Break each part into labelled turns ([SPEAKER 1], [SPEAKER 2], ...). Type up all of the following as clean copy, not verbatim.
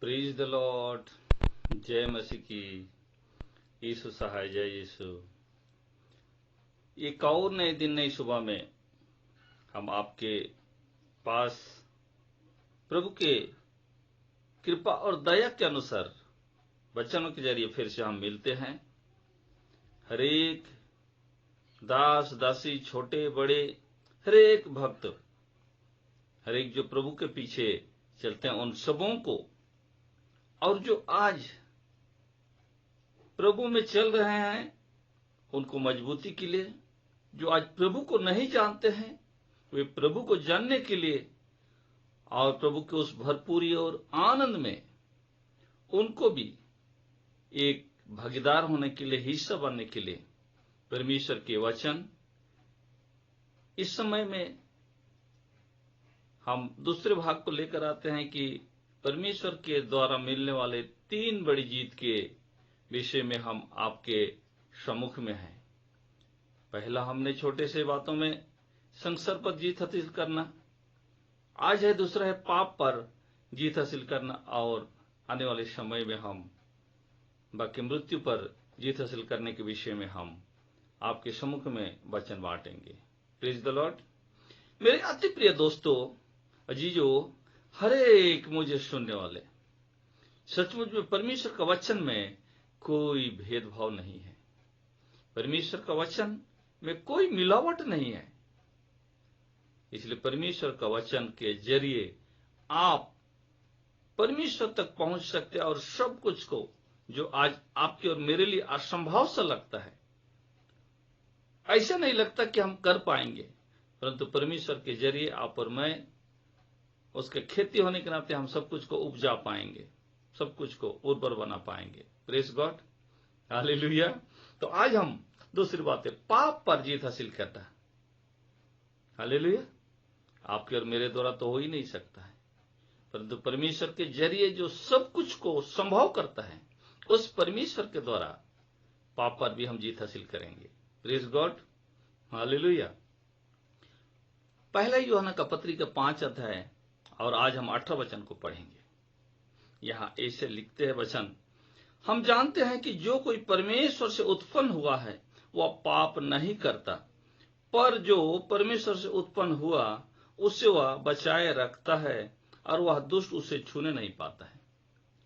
[SPEAKER 1] प्रीज the Lord. जय मसीह की। यीशु सहाय, जय यीशु। एक और नए दिन, नई सुबह में हम आपके पास प्रभु के कृपा और दया के अनुसार वचनों के जरिए फिर से हम मिलते हैं। हरेक दास दासी, छोटे बड़े, हरेक भक्त, हरेक जो प्रभु के पीछे चलते हैं, उन सबों को, और जो आज प्रभु में चल रहे हैं उनको मजबूती के लिए, जो आज प्रभु को नहीं जानते हैं वे प्रभु को जानने के लिए, और प्रभु के उस भरपूरी और आनंद में उनको भी एक भागीदार होने के लिए, हिस्सा बनने के लिए परमेश्वर के वचन इस समय में हम दूसरे भाग को लेकर आते हैं कि परमेश्वर के द्वारा मिलने वाले 3 बड़ी जीत के विषय में हम आपके सम्मुख में हैं। पहला हमने छोटे से बातों में संसार पर जीत हासिल करना, आज है दूसरा है पाप पर जीत हासिल करना, और आने वाले समय में हम बाकी मृत्यु पर जीत हासिल करने के विषय में हम आपके सम्मुख में वचन बांटेंगे। Praise the Lord. मेरे अति प्रिय दोस्तों, अजीजों, हर एक मुझे सुनने वाले, सचमुच में परमेश्वर का वचन में कोई भेदभाव नहीं है। परमेश्वर का वचन में कोई मिलावट नहीं है। इसलिए परमेश्वर का वचन के जरिए आप परमेश्वर तक पहुंच सकते हैं, और सब कुछ को जो आज आपके और मेरे लिए असंभव सा लगता है, ऐसा नहीं लगता कि हम कर पाएंगे, परंतु परमेश्वर के जरिए आप और मैं, उसके खेती होने के नाते हम सब कुछ को उपजा पाएंगे, सब कुछ को उर्वर बना पाएंगे। Praise God, hallelujah. तो आज हम दूसरी बात है, पाप पर जीत हासिल करना। हालेलुया। आपके और मेरे द्वारा तो हो ही नहीं सकता है, परंतु परमेश्वर के जरिए जो सब कुछ को संभव करता है, उस परमेश्वर के द्वारा पाप पर भी हम जीत हासिल करेंगे। Praise God, hallelujah. पहला यूहन्ना का पत्री का 5 अध्याय, और आज हम 18 वचन को पढ़ेंगे। यहां ऐसे लिखते हैं वचन, हम जानते हैं कि जो कोई परमेश्वर से उत्पन्न हुआ है वह पाप नहीं करता, पर जो परमेश्वर से उत्पन्न हुआ उसे वह बचाए रखता है, और वह दुष्ट उसे छूने नहीं पाता है।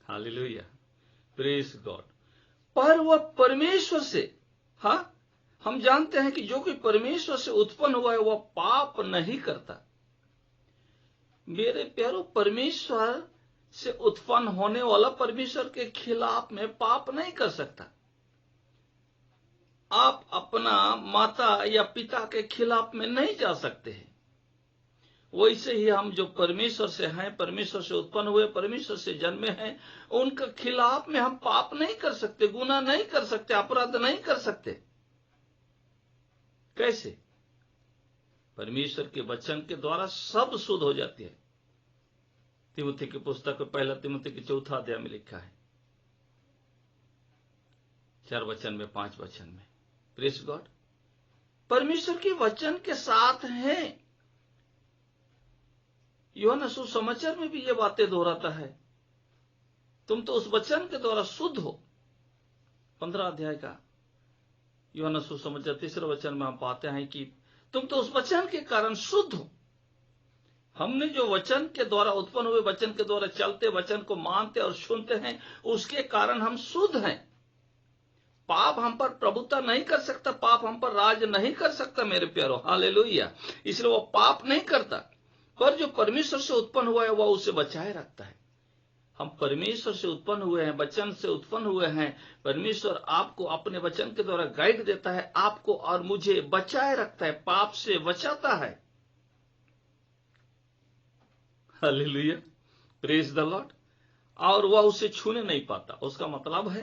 [SPEAKER 1] Hallelujah, praise God. पर वह परमेश्वर से, हम जानते हैं कि जो कोई परमेश्वर से उत्पन्न हुआ है वह पाप नहीं करता। मेरे प्यारो, परमेश्वर से उत्पन्न होने वाला परमेश्वर के खिलाफ में पाप नहीं कर सकता। आप अपना माता या पिता के खिलाफ में नहीं जा सकते हैं। वैसे ही हम जो परमेश्वर से हैं, परमेश्वर से उत्पन्न हुए, परमेश्वर से जन्मे हैं, उनके खिलाफ में हम पाप नहीं कर सकते, गुनाह नहीं कर सकते, अपराध नहीं कर सकते। कैसे? परमेश्वर के वचन के द्वारा सब शुद्ध हो जाती है। तिमुथी की पुस्तक में 1 तिमुथी के 4 अध्याय में लिखा है, 4 वचन में, 5 वचन में। Praise God. परमेश्वर के वचन के साथ हैं। यूहन्ना सुसमाचार में भी ये बातें दोहराता है, तुम तो उस वचन के द्वारा शुद्ध हो। 15 अध्याय का यूहन्ना सुसमाचार 3 वचन में हम पाते हैं कि तुम तो उस वचन के कारण शुद्ध हो। हमने जो वचन के द्वारा उत्पन्न हुए, वचन के द्वारा चलते, वचन को मानते और सुनते हैं, उसके कारण हम शुद्ध हैं। पाप हम पर प्रभुता नहीं कर सकता, पाप हम पर राज नहीं कर सकता मेरे प्यारो। हालेलुया। इसलिए वो पाप नहीं करता, पर जो परमेश्वर से उत्पन्न हुआ है वह उसे बचाए रखता है। हम परमेश्वर से उत्पन्न हुए हैं, वचन से उत्पन्न हुए हैं। परमेश्वर आपको अपने वचन के द्वारा गाइड देता है, आपको और मुझे बचाए रखता है, पाप से बचाता है। Hallelujah, praise the Lord. और वह उसे छूने नहीं पाता। उसका मतलब है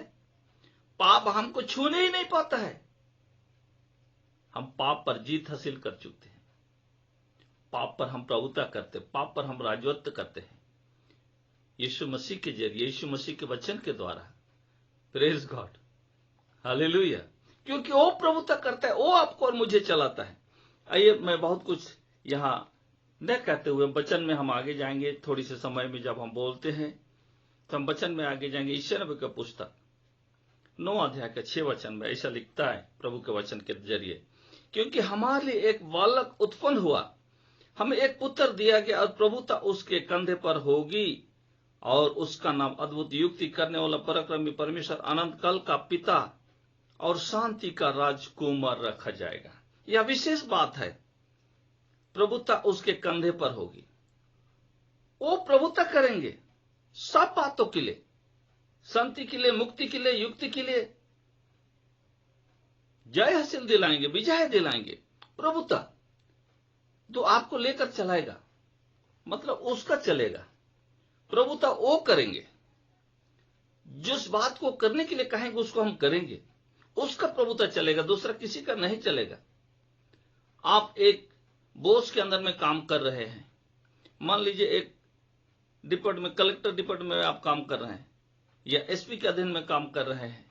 [SPEAKER 1] पाप हमको छूने ही नहीं पाता है। हम पाप पर जीत हासिल कर चुके हैं। पाप पर हम प्रभुता करते, पाप पर हम राजत्व करते हैं यीशु मसीह के जरिए, यीशु मसीह के वचन के द्वारा। Praise God, hallelujah. क्योंकि वो प्रभुता करता है, वो आपको और मुझे चलाता है। आइए, मैं बहुत कुछ यहां न कहते हुए वचन में हम आगे जाएंगे। थोड़ी से समय में जब हम बोलते हैं तो हम वचन में आगे जाएंगे। यशायाह नबी का पुस्तक 9 अध्याय के 6 वचन में ऐसा लिखता है प्रभु के वचन के जरिए, क्योंकि हमारे लिए एक बालक उत्पन्न हुआ, हमें एक पुत्र दिया गया और प्रभुता उसके कंधे पर होगी, और उसका नाम अद्भुत युक्ति करने वाला, पराक्रमी परमेश्वर, अनंत काल का पिता और शांति का राजकुमार रखा जाएगा। यह विशेष बात है, प्रभुता उसके कंधे पर होगी। वो प्रभुता करेंगे सब बातों के लिए, शांति के लिए, मुक्ति के लिए, युक्ति के लिए, जय हासिल दिलाएंगे, विजय दिलाएंगे। प्रभुता तो आपको लेकर चलाएगा, मतलब उसका चलेगा। प्रभुता वो करेंगे, जिस बात को करने के लिए कहेंगे उसको हम करेंगे, उसका प्रभुता चलेगा, दूसरा किसी का नहीं चलेगा। आप एक बोस के अंदर में काम कर रहे हैं, मान लीजिए एक डिपार्टमेंट, कलेक्टर डिपार्टमेंट में आप काम कर रहे हैं या एसपी के अधीन में काम कर रहे हैं,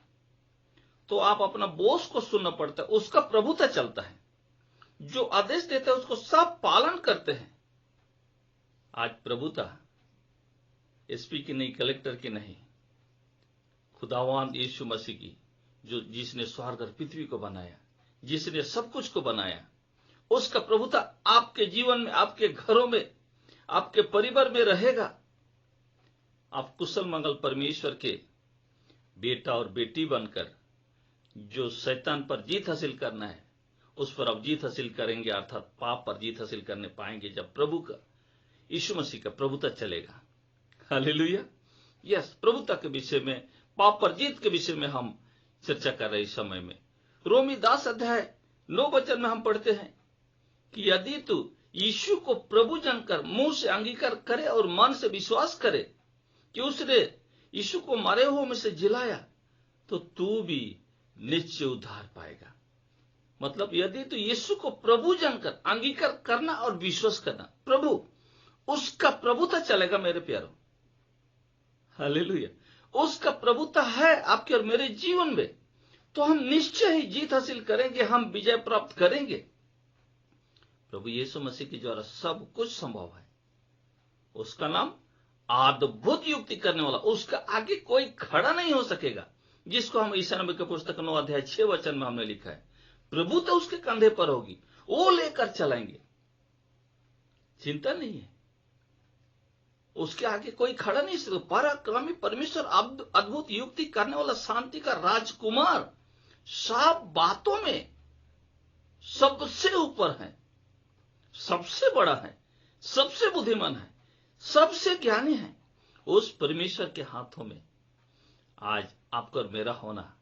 [SPEAKER 1] तो आप अपना बोस को सुनना पड़ता है, उसका प्रभुता चलता है, जो आदेश देता है उसको सब पालन करते हैं। आज प्रभुता एसपी की नहीं, कलेक्टर की नहीं, खुदावान यीशु मसीह की, जो जिसने स्वर्ग और पृथ्वी को बनाया, जिसने सब कुछ को बनाया, उसका प्रभुता आपके जीवन में, आपके घरों में, आपके परिवार में रहेगा। आप कुशल मंगल परमेश्वर के बेटा और बेटी बनकर जो शैतान पर जीत हासिल करना है, उस पर आप जीत हासिल करेंगे, अर्थात पाप पर जीत हासिल करने पाएंगे जब प्रभु का, यीशु मसीह का प्रभुता चलेगा। हालेलुया। यस, प्रभुता के विषय में, पाप पर जीत के विषय में हम चर्चा कर रहे इस समय में। रोमी 10 अध्याय 9 वचन में हम पढ़ते हैं कि यदि तू यीशु को प्रभु जानकर मुंह से अंगीकार करे और मन से विश्वास करे कि उसने यीशु को मरे हुए में से जिलाया, तो तू भी निश्चय उद्धार पाएगा। मतलब यदि तू यीशु को प्रभु जानकर अंगीकार करना और विश्वास करना, प्रभु, उसका प्रभुता चलेगा मेरे प्यारों। हालेलुया। उसका प्रभुता है आपके और मेरे जीवन में, तो हम निश्चय ही जीत हासिल करेंगे, हम विजय प्राप्त करेंगे। प्रभु यीशु मसीह के द्वारा सब कुछ संभव है। उसका नाम अद्भुत युक्ति करने वाला, उसका आगे कोई खड़ा नहीं हो सकेगा, जिसको हम यशायाह नबी के पुस्तक 9 अध्याय 6 वचन में हमने लिखा है। प्रभु तो उसके कंधे पर होगी, वो लेकर चलाएंगे, चिंता नहीं है, उसके आगे कोई खड़ा नहीं सकता। पराक्रमी परमेश्वर, अद्भुत युक्ति करने वाला, शांति का राजकुमार, सब बातों में सबसे ऊपर है, सबसे बड़ा है, सबसे बुद्धिमान है, सबसे ज्ञानी है। उस परमेश्वर के हाथों में आज आपका और मेरा होना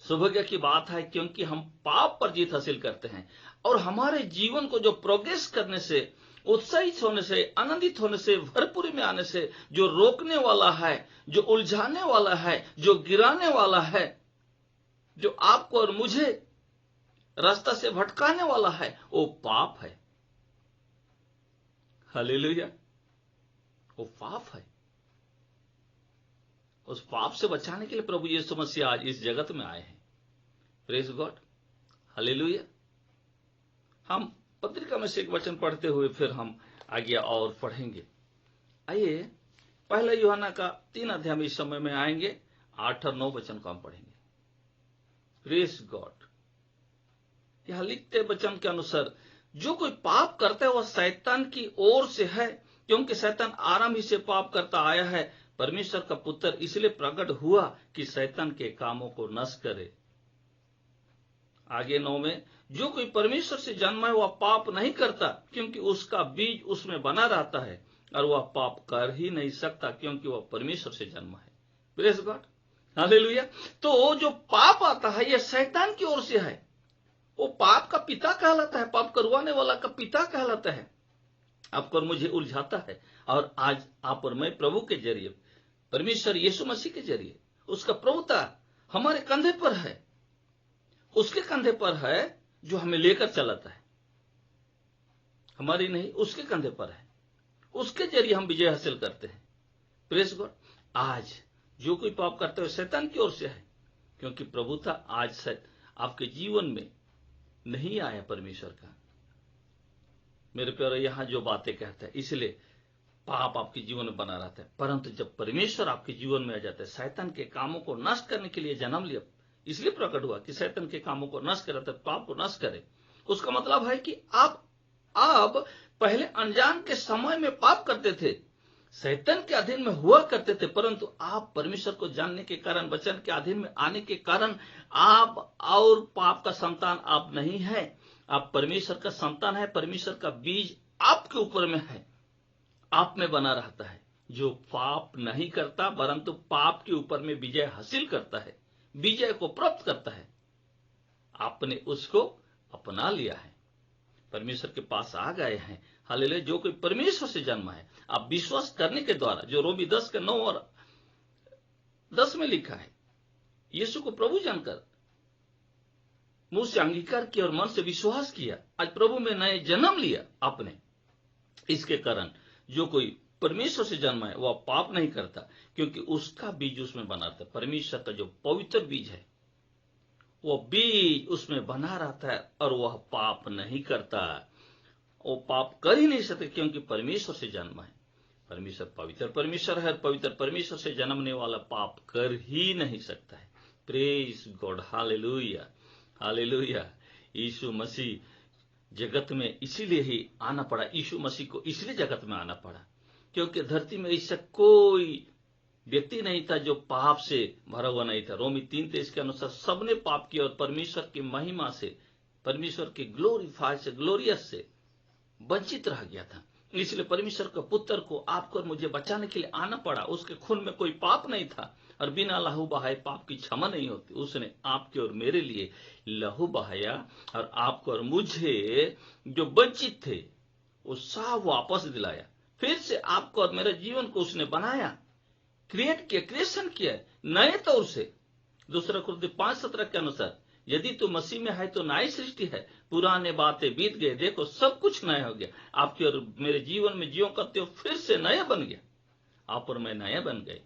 [SPEAKER 1] सौभाग्य की बात है, क्योंकि हम पाप पर जीत हासिल करते हैं और हमारे जीवन को जो प्रोग्रेस करने से, उत्साहित होने से, आनंदित होने से, भरपूरी में आने से जो रोकने वाला है, जो उलझाने वाला है, जो गिराने वाला है, जो आपको और मुझे रास्ता से भटकाने वाला है, वो पाप है। हालेलुया। वो पाप है। उस पाप से बचाने के लिए प्रभु यीशु मसीह आज इस जगत में आए हैं। Praise God. हालेलुया। हम पत्रिका में से एक वचन पढ़ते हुए फिर हम आगे और पढ़ेंगे। आइए पहला यूहन्ना का 3 अध्याय में इस समय में आएंगे, 8 और 9 वचन को हम पढ़ेंगे। Praise God. यह लिखते वचन के अनुसार, जो कोई पाप करता है वह शैतान की ओर से है, क्योंकि शैतान आरंभ ही से पाप करता आया है। परमेश्वर का पुत्र इसलिए प्रकट हुआ कि शैतान के कामों को नष्ट करे। आगे 9 में, जो कोई परमेश्वर से जन्मा है वह पाप नहीं करता, क्योंकि उसका बीज उसमें बना रहता है, और वह पाप कर ही नहीं सकता, क्योंकि वह परमेश्वर से जन्मा है। Praise God. हालेलुया। तो जो पाप आता है यह शैतान की ओर से है। वो पाप का पिता कहलाता है, पाप करवाने वाला का पिता कहलाता है। आपको और मुझे उलझाता है, और आज आप और मैं प्रभु के जरिए, परमेश्वर यीशु मसीह के जरिए, उसका प्रभुता हमारे कंधे पर है, उसके कंधे पर है, जो हमें लेकर चलाता है, हमारी नहीं, उसके कंधे पर है। उसके जरिए हम विजय हासिल करते हैं। Praise God. आज जो कोई पाप करता है शैतान की ओर से है, क्योंकि प्रभुता आज आपके जीवन में नहीं आया परमेश्वर का। मेरे प्यारे, यहां जो बातें कहता है, इसलिए पाप आपके जीवन में बना रहता है। परंतु जब परमेश्वर आपके जीवन में आ जाता है, शैतान के कामों को नष्ट करने के लिए जन्म लिया, इसलिए प्रकट हुआ कि शैतान के कामों को नष्ट करे, पाप को नष्ट करे। उसका मतलब है कि आप पहले अनजान के समय में पाप करते थे, शैतान के अधीन में हुआ करते थे, परंतु आप परमेश्वर को जानने के कारण, वचन के अधीन में आने के कारण आप और पाप का संतान आप नहीं है, आप परमेश्वर का संतान है। परमेश्वर का बीज आपके ऊपर में है, आप में बना रहता है, जो पाप नहीं करता परंतु पाप के ऊपर में विजय हासिल करता है, विजय को प्राप्त करता है। आपने उसको अपना लिया है, परमेश्वर के पास आ गए हैं। हालेलुया। जो कोई परमेश्वर से जन्मा है, आप विश्वास करने के द्वारा, जो रोमी 10:9 और 10 में लिखा है, यीशु को प्रभु जानकर मुंह से अंगीकार किया और मन से विश्वास किया, आज प्रभु में नए जन्म लिया आपने। इसके कारण जो कोई परमेश्वर से जन्मा है वह पाप नहीं करता, क्योंकि उसका बीज उसमें बना रहता है। परमेश्वर का जो पवित्र बीज है, वह बीज उसमें बना रहता है और वह पाप नहीं करता। वो पाप कर ही नहीं सकते, क्योंकि परमेश्वर से जन्मा है। परमेश्वर पवित्र परमेश्वर है, पवित्र परमेश्वर से जन्मने वाला पाप कर ही नहीं सकता है। Praise God, hallelujah, hallelujah. Yeshu Masih जगत में इसीलिए ही आना पड़ा, यीशु मसीह को इसलिए जगत में आना पड़ा क्योंकि धरती में ऐसा कोई व्यक्ति नहीं था जो पाप से भरा हुआ नहीं था। रोमी 3:23 के अनुसार सबने पाप किया और परमेश्वर की महिमा से, परमेश्वर के ग्लोरियस से वंचित रह गया था। इसलिए परमेश्वर के पुत्र को आपको और मुझे बचाने के लिए आना पड़ा। उसके खून में कोई पाप नहीं था और बिना लहू बहाए पाप की क्षमा नहीं होती। उसने आपके और मेरे लिए लहू बहाया और आपको और मुझे जो वंचित थे वो सब वापस दिलाया। फिर से आपको और मेरे जीवन को उसने बनाया, क्रिएट किया, क्रिएशन किया नए तौर से। 2 कुरिन्थियों 5:17 के अनुसार यदि तू मसीह में है तो नई सृष्टि है, पुराने बातें बीत गए, देखो सब कुछ नया हो गया। आपके और मेरे जीवन में ज्यों करते हो फिर से नया बन गया, आप और मैं नया बन गए।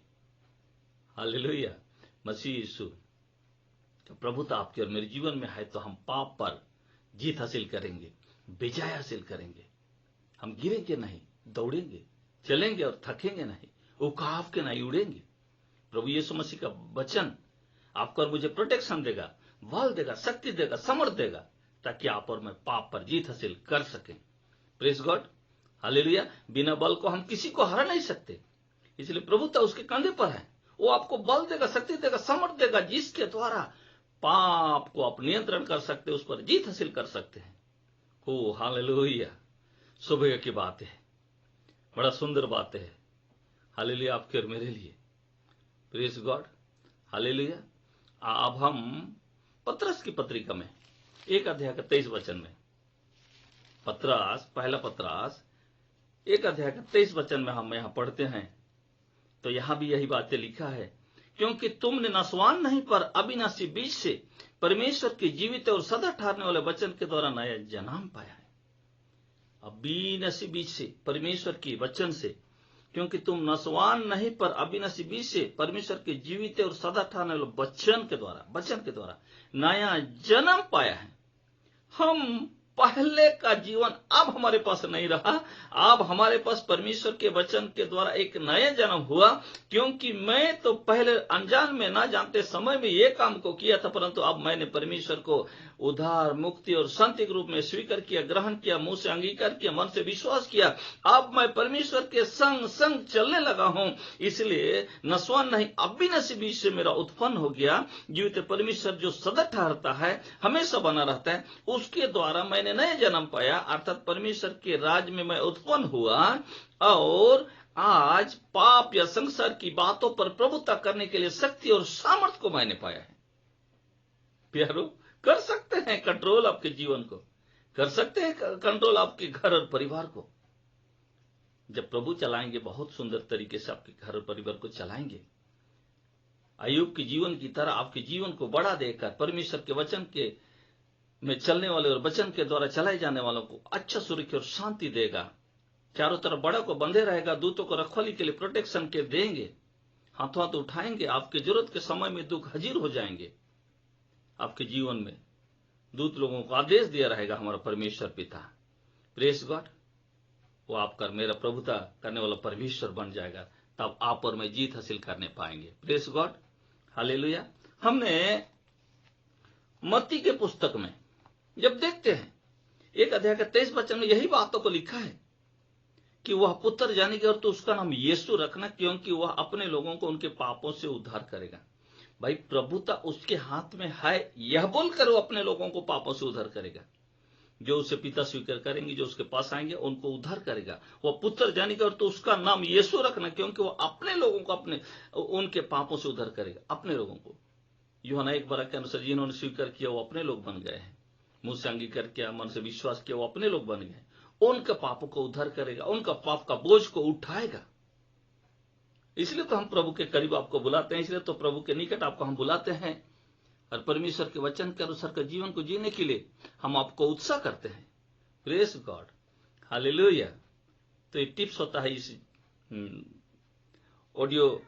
[SPEAKER 1] हालेलुया। मसीह यीशु तो प्रभुता आपके और मेरे जीवन में है तो हम पाप पर जीत हासिल करेंगे, विजय हासिल करेंगे। हम गिरेंगे नहीं, दौड़ेंगे, चलेंगे और थकेंगे नहीं, उकाब के नहीं उड़ेंगे। प्रभु यीशु मसीह का वचन आपको और मुझे प्रोटेक्शन देगा, बल देगा, शक्ति देगा, समर्थ देगा, ताकि आप और मैं पाप पर जीत हासिल कर सकें। Praise God, hallelujah. बिना बल को हम किसी को हरा नहीं सकते, इसलिए प्रभुता उसके कंधे पर है। वो आपको बल देगा, शक्ति देगा, समर्थ देगा, जिसके द्वारा पाप को आप नियंत्रण कर सकते, उस पर जीत हासिल कर सकते हैं। हो हालेलुया। सुबह की बात है, बड़ा सुंदर बात है। हालेलुया आपके और मेरे लिए। Praise God, hallelujah. अब हम पत्रस की पत्रिका में 1 अध्याय का 23 वचन में, पहला पत्रस 1 अध्याय का 23 वचन में हम यहां पढ़ते हैं, तो यहां भी यही बातें लिखा है, क्योंकि तुमने नसवान नहीं पर अविनाशी बीज से परमेश्वर के जीवित और सदा ठहरने वाले वचन के द्वारा नया जन्म पाया है। अविनाशी बीज से, परमेश्वर के वचन से, क्योंकि तुम नसवान नहीं पर अविनाशी बीज से परमेश्वर के जीवित और सदा ठहरने वाले वचन के द्वारा नया जन्म पाया है। हम पहले का जीवन अब हमारे पास नहीं रहा, अब हमारे पास परमेश्वर के वचन के द्वारा एक नया जन्म हुआ। क्योंकि मैं तो पहले अनजान में ना जानते समय में ये काम को किया था, परंतु अब मैंने परमेश्वर को उद्धार, मुक्ति और शांति के रूप में स्वीकार किया, ग्रहण किया, मुंह से अंगीकार किया, मन से विश्वास किया। अब मैं परमेश्वर के संग संग चलने लगा हूं। इसलिए नसवान नहीं अविनाशी बीज से मेरा उत्पन्न हो गया जीवित परमेश्वर जो सदा ठहरता है, हमेशा बना रहता है, उसके द्वारा मैंने नया जन्म पाया, अर्थात परमेश्वर के राज में मैं उत्पन्न हुआ और आज पाप या संसार की बातों पर प्रभुता करने के लिए शक्ति और सामर्थ्य को मैंने पाया है। प्यारो, कर सकते हैं कंट्रोल आपके जीवन को, कर सकते हैं कंट्रोल आपके घर और परिवार को। जब प्रभु चलाएंगे, बहुत सुंदर तरीके से आपके घर और परिवार को चलाएंगे। अय्यूब के जीवन की तरह आपके जीवन को बढ़ा देकर परमेश्वर के वचन के में चलने वाले और वचन के द्वारा चलाए जाने वालों को अच्छा सुरक्षा और शांति देगा। चारों तरफ बड़ा को बंधे रहेगा, दूतों को रखवाली के लिए प्रोटेक्शन के देंगे, हाथों हाथ उठाएंगे, आपके जरूरत के समय में दुख हाजिर हो जाएंगे। आपके जीवन में दूत लोगों को आदेश दिया रहेगा हमारा परमेश्वर पिता। प्रेज गॉड, वो आपका मेरा प्रभुता करने वाला परमेश्वर बन जाएगा, तब आप और मैं जीत हासिल करने पाएंगे। Praise God, hallelujah. हमने मत्ती के पुस्तक में जब देखते हैं 1 अध्याय का 23 वचन में यही बातों को लिखा है कि वह पुत्र जानेगा और तो उसका नाम यीशु रखना, क्योंकि वह अपने लोगों को उनके पापों से उद्धार करेगा। भाई प्रभुता उसके हाथ में है, यह बोलकर वो अपने लोगों को पापों से उद्धार करेगा। जो उसे पिता स्वीकार करेंगे, जो उसके पास आएंगे, उनको उद्धार करेगा। वह पुत्र जानेगा और तो उसका नाम यीशु रखना, क्योंकि वह अपने लोगों को उनके पापों से उद्धार करेगा, अपने लोगों को। यूहन्ना 1:12 के अनुसार जिन्होंने स्वीकार किया वो अपने लोग बन गए हैं, मुंह से अंगीकार किया, मन से विश्वास किया, वो अपने लोग बन गए। उनके पापों को उद्धार करेगा, उनका पाप का बोझ को उठाएगा। इसलिए तो हम प्रभु के करीब आपको बुलाते हैं, इसलिए तो प्रभु के निकट आपको हम बुलाते हैं, और परमेश्वर के वचन के अनुसार का जीवन को जीने के लिए हम आपको उत्साह करते हैं। Praise God, hallelujah. तो ये टिप्स होता है इस ऑडियो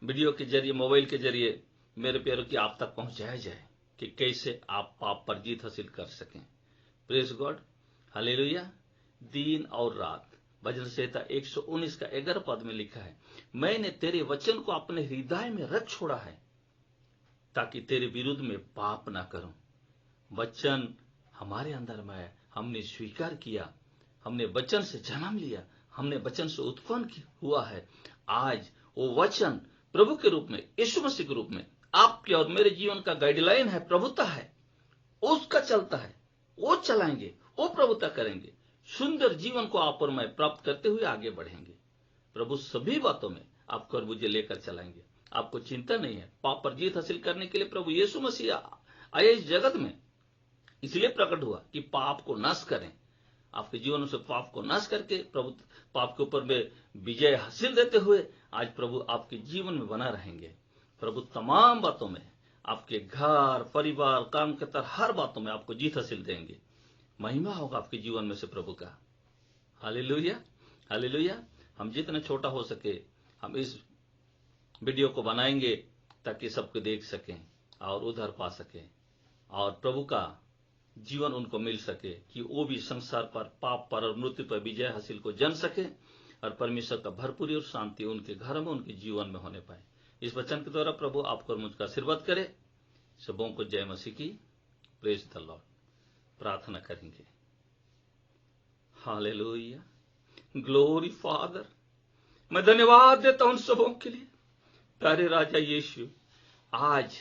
[SPEAKER 1] वीडियो के जरिए, मोबाइल के जरिए मेरे प्यारों की आप तक पहुंचाया जाए कि कैसे आप पाप पर जीत हासिल कर सकें। Praise God, hallelujah. दिन और रात, भजन संहिता 119 का 11 पद में लिखा है, मैंने तेरे वचन को अपने हृदय में रख छोड़ा है ताकि तेरे विरुद्ध में पाप ना करूं। वचन हमारे अंदर में है, हमने स्वीकार किया, हमने वचन से जन्म लिया, हमने वचन से उत्पन्न हुआ है। आज वो वचन प्रभु के रूप में, यीशु मसीह के रूप में आपके और मेरे जीवन का गाइडलाइन है, प्रभुता है, उसका चलता है, वो चलाएंगे, वो प्रभुता करेंगे। सुंदर जीवन को आप और मैं प्राप्त करते हुए आगे बढ़ेंगे। प्रभु सभी बातों में आपको और मुझे लेकर चलाएंगे। आपको चिंता नहीं है। पाप पर जीत हासिल करने के लिए प्रभु यीशु मसीह आए इस जगत में, इसलिए प्रकट हुआ कि पाप को नाश करें। आपके जीवन से पाप को नाश करके प्रभु पाप के ऊपर में विजय हासिल देते हुए आज प्रभु आपके जीवन में बना रहेंगे। प्रभु तमाम बातों में, आपके घर, परिवार, काम के तरह हर बातों में आपको जीत हासिल देंगे। महिमा होगा आपके जीवन में से प्रभु का। Hallelujah, hallelujah. हम जितना छोटा हो सके हम इस वीडियो को बनाएंगे ताकि सबको देख सकें और उद्धार पा सकें, और प्रभु का जीवन उनको मिल सके कि वो भी संसार पर, पाप पर और मृत्यु पर विजय हासिल को जान सके, और परमेश्वर का भरपूरी और शांति उनके घर में, उनके जीवन में होने पाए। इस वचन के द्वारा प्रभु आपको और मुझका आशीर्वाद करे। सबों को जय मसीह की। Praise the Lord. प्रार्थना करेंगे। हालेलुया, ग्लोरी फादर, मैं धन्यवाद देता हूं सबों के लिए। प्यारे राजा यीशु, आज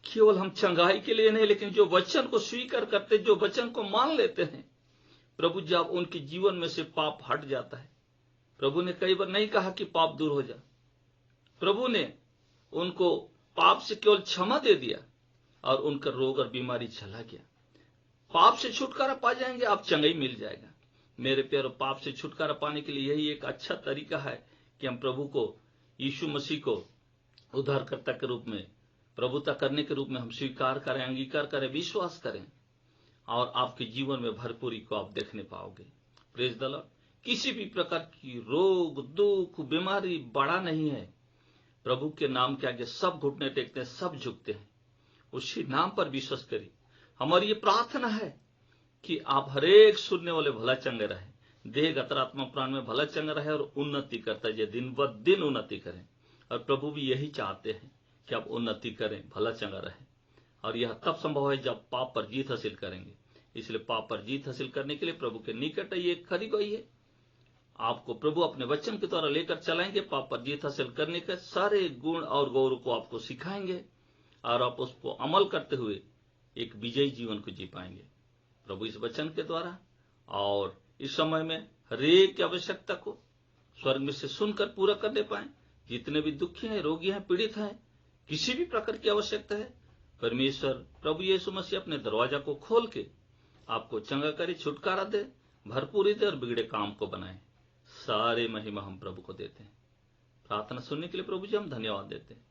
[SPEAKER 1] केवल हम चंगाई के लिए नहीं, लेकिन जो वचन को स्वीकार करते, जो वचन को मान लेते हैं प्रभु, जब उनके जीवन में से पाप हट जाता है। प्रभु ने कई बार नहीं कहा कि पाप दूर हो जा, प्रभु ने उनको पाप से केवल क्षमा दे दिया और उनका रोग और बीमारी चला गया। पाप से छुटकारा पा जाएंगे, आप चंगाई मिल जाएगा। मेरे प्यारो, पाप से छुटकारा पाने के लिए यही एक अच्छा तरीका है कि हम प्रभु को, यीशु मसीह को उद्धारकर्ता के रूप में, प्रभुता करने के रूप में हम स्वीकार करें, अंगीकार करें, विश्वास करें, और आपके जीवन में भरपूरी को आप देखने पाओगे। Praise the Lord. किसी भी प्रकार की रोग, दुख, बीमारी बड़ा नहीं है। प्रभु के नाम के आगे सब घुटने टेकते हैं, सब झुकते हैं। उसी नाम पर विश्वास करिए। हमारी ये प्रार्थना है कि आप हरेक सुनने वाले भला चंगे रहे, देह, गतर, आत्मा, प्राण में भला चंगा रहे और उन्नति करता है, दिन ब दिन उन्नति करें। और प्रभु भी यही चाहते हैं कि आप उन्नति करें, भला चंगा रहे। और यह तब संभव है जब पाप पर जीत हासिल करेंगे। इसलिए पाप पर जीत हासिल करने के लिए प्रभु के निकट आइए, करीब आइए। आपको प्रभु अपने वचन के द्वारा लेकर चलाएंगे। पाप पर जीत हासिल करने के सारे गुण और गौरव को आपको सिखाएंगे, और आप उसको अमल करते हुए एक विजयी जीवन को जी पाएंगे प्रभु इस वचन के द्वारा। और इस समय में हरेक की आवश्यकता को स्वर्ग में से सुनकर पूरा करने पाए। जितने भी दुखी हैं, रोगी हैं, पीड़ित हैं, किसी भी प्रकार की आवश्यकता है, परमेश्वर प्रभु यीशु मसीह अपने दरवाजा को खोल के आपको चंगा करे, छुटकारा दे, भरपूरी दे और बिगड़े काम को बनाए। सारे महिमा हम प्रभु को देते हैं। प्रार्थना सुनने के लिए प्रभु जी हम धन्यवाद देते हैं।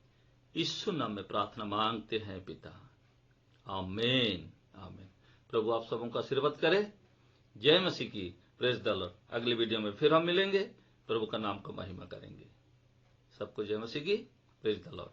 [SPEAKER 1] यीशु नाम में प्रार्थना मांगते हैं पिता, आमीन, आमीन। प्रभु आप सबों का आशीर्वाद करे। जय मसीह की। Praise the Lord. अगली वीडियो में फिर हम मिलेंगे, प्रभु का नाम को महिमा करेंगे। सबको जय मसीह की। Praise the Lord.